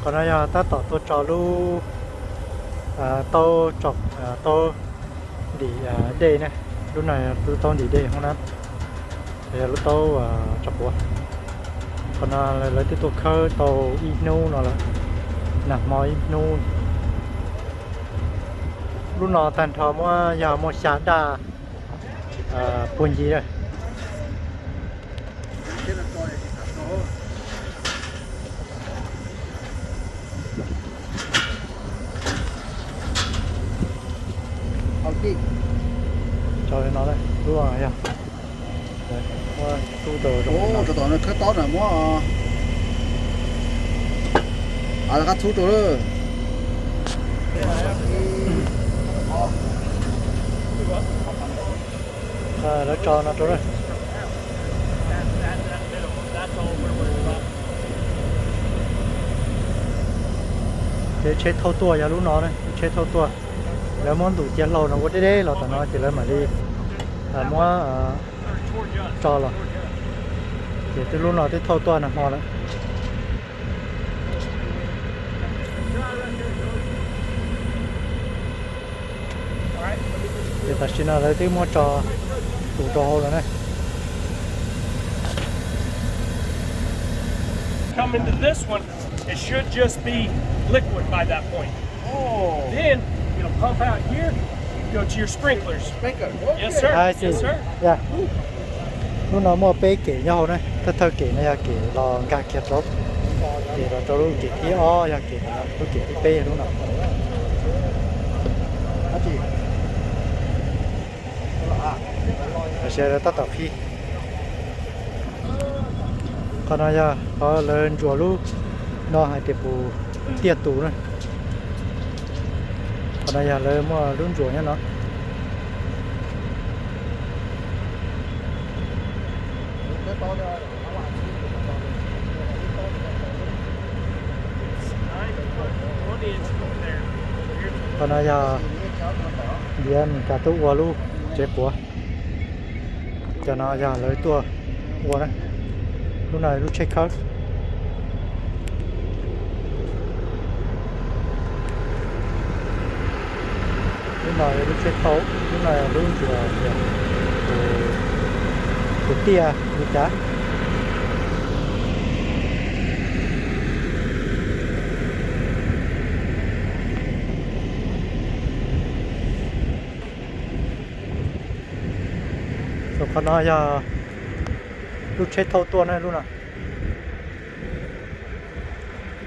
còn bây giờ ta tỏ tôi cho lu tô chọc tô đi đây này lúc này lu tô đi đây không lắm thì lu tô chọc bùa còn lấy tiếp tục khơi tô inu nó là nè mồi inu lúc nào thành thọ mua giờ một sáng đà buồn gì rồi cho nó đây đúng rồi nhá đây mua tu đồ ồ cái đó nó khá to rồi mua à cái thu đồ rồi nó cho nó rồi chế chế thâu tua ya lúc nó đây chế thâu tua nếu muốn đủ tiền lâu nó có đấy là tao nói chỉ lấy mà đi mua cho rồi thì từ lúc nào tới thâu tua là mò đấy thì ta xin là lấy tới mua cho đủ trò rồi này. Come into this one, it should just be liquid by that point. oh Then it'll pump out here, go to your sprinklers. sprinkler okay. Yes, sir. Yes, sir. Yeah. Lúc nào mua bê kể nhau này, thơ kể này kể là gà kẹt lắm, kể là cho lúc kể thì ya kể là lúc kể thì bê lúc nào. Sẽ là tắt phi. Còn bây giờ có lên chùa lúc nó hay tiệp bù tiệt tủ này. Còn bây giờ lên mua luôn chùa nhá nó. Còn bây giờ điên cả tụ qua luôn chết của cho nó giờ lấy tua qua đấy lúc này lúc check out lúc này lúc check out lúc này lúc của tia như cá rồi còn nói giờ lúc chết thâu tua này luôn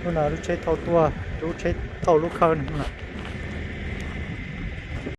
lúc nào lúc chết thâu tua lúc chết thâu lúc khơi này